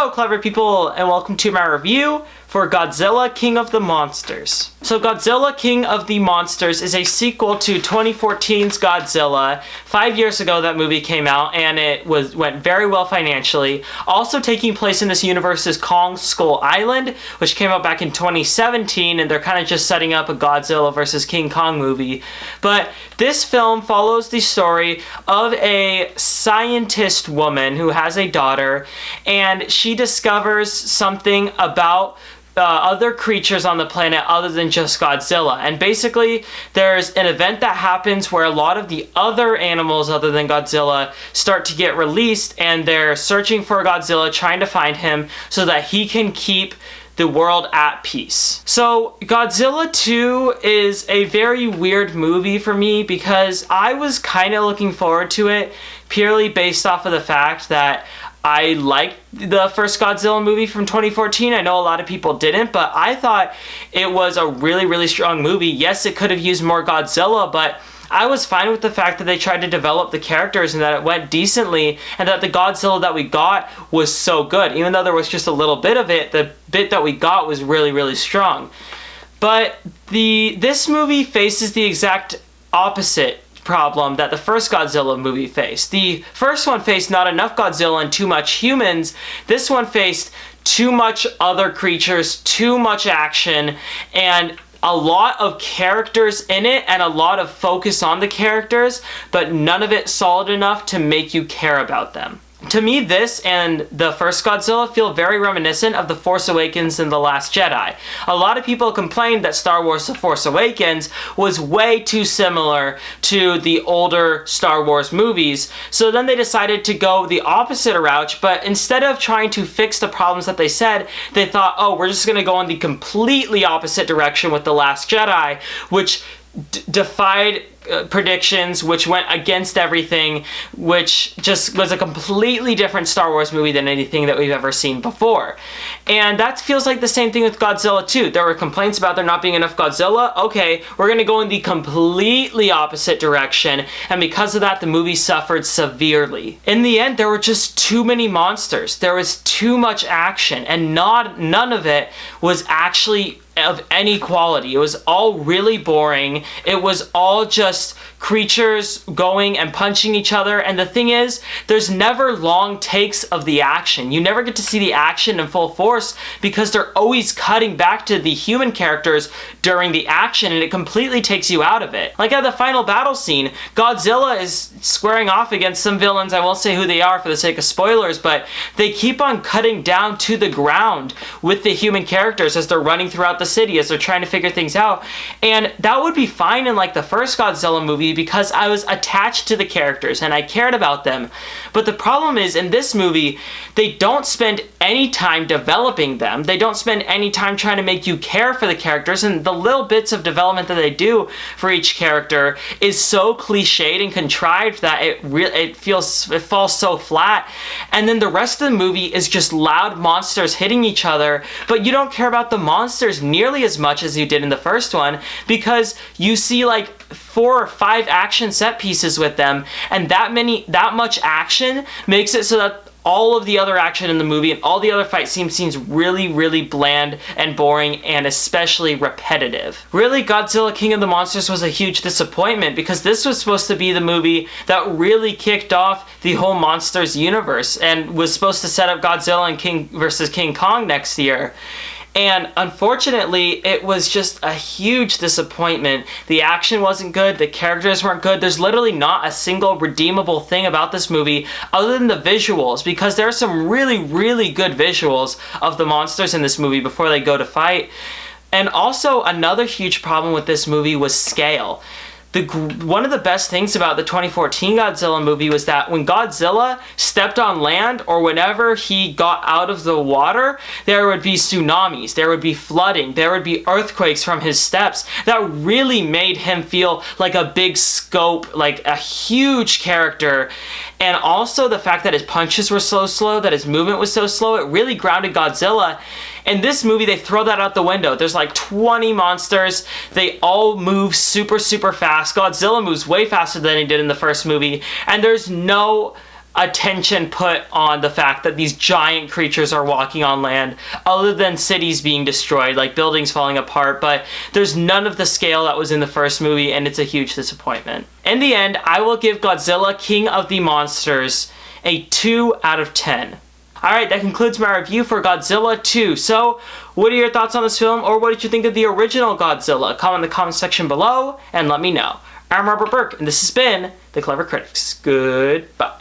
Hello, clever people, and welcome to my review for Godzilla, King of the Monsters. So Godzilla, King of the Monsters is a sequel to 2014's Godzilla. 5 years ago that movie came out, and it went very well financially. Also taking place in this universe is Kong Skull Island, which came out back in 2017, and they're kind of just setting up a Godzilla versus King Kong movie. But this film follows the story of a scientist woman who has a daughter, and she discovers something about other creatures on the planet other than just Godzilla. And basically, there's an event that happens where a lot of the other animals other than Godzilla start to get released, and they're searching for Godzilla, trying to find him so that he can keep the world at peace. So Godzilla 2 is a very weird movie for me because I was kind of looking forward to it purely based off of the fact that I liked the first Godzilla movie from 2014. I know a lot of people didn't, but I thought it was a really, really strong movie. Yes, it could have used more Godzilla, but I was fine with the fact that they tried to develop the characters and that it went decently, and that the Godzilla that we got was so good. Even though there was just a little bit of it, the bit that we got was really, really strong. But this movie faces the exact opposite problem that the first Godzilla movie faced. The first one faced not enough Godzilla and too much humans. This one faced too much other creatures, too much action, and a lot of characters in it and a lot of focus on the characters, but none of it solid enough to make you care about them. To me, this and the first Godzilla feel very reminiscent of The Force Awakens and The Last Jedi. A lot of people complained that Star Wars The Force Awakens was way too similar to the older Star Wars movies, so then they decided to go the opposite route, but instead of trying to fix the problems that they said, they thought, oh, we're just going to go in the completely opposite direction with The Last Jedi, which defied predictions, which went against everything, which just was a completely different Star Wars movie than anything that we've ever seen before. And that feels like the same thing with Godzilla 2. There were complaints about there not being enough Godzilla. Okay, we're going to go in the completely opposite direction, and because of that, the movie suffered severely. In the end, there were just too many monsters. There was too much action, and none of it was actually of any quality. It was all really boring. It was all just creatures going and punching each other, and the thing is, there's never long takes of the action. You never get to see the action in full force because they're always cutting back to the human characters during the action, and it completely takes you out of it. Like at the final battle scene, Godzilla is squaring off against some villains. I won't say who they are for the sake of spoilers, but they keep on cutting down to the ground with the human characters as they're running throughout the city, as they're trying to figure things out. And that would be fine in like the first Godzilla movie because I was attached to the characters and I cared about them. But the problem is, in this movie, they don't spend any time developing them. They don't spend any time trying to make you care for the characters, and the little bits of development that they do for each character is so cliched and contrived that it falls so flat. And then the rest of the movie is just loud monsters hitting each other, but you don't care about the monsters nearly as much as you did in the first one because you see like 4 or 5 action set pieces with them, and that much action makes it so that all of the other action in the movie and all the other fight scenes seems really, really bland and boring and especially repetitive. Really, Godzilla King of the Monsters was a huge disappointment because this was supposed to be the movie that really kicked off the whole Monsters universe and was supposed to set up Godzilla and King versus King Kong next year. And unfortunately, it was just a huge disappointment. The action wasn't good, the characters weren't good. There's literally not a single redeemable thing about this movie other than the visuals, because there are some really, really good visuals of the monsters in this movie before they go to fight. And also, another huge problem with this movie was scale. One of the best things about the 2014 Godzilla movie was that when Godzilla stepped on land or whenever he got out of the water, there would be tsunamis, there would be flooding, there would be earthquakes from his steps. That really made him feel like a big scope, like a huge character. And also the fact that his punches were so slow, that his movement was so slow, it really grounded Godzilla. In this movie, they throw that out the window. There's like 20 monsters. They all move super, super fast. Godzilla moves way faster than he did in the first movie. And there's no attention put on the fact that these giant creatures are walking on land, other than cities being destroyed, like buildings falling apart, but there's none of the scale that was in the first movie, and it's a huge disappointment. In the end, I will give Godzilla King of the Monsters a 2 out of 10. Alright, that concludes my review for Godzilla 2. So, what are your thoughts on this film, or what did you think of the original Godzilla? Comment in the comment section below, and let me know. I'm Robert Burke, and this has been The Clever Critics. Goodbye.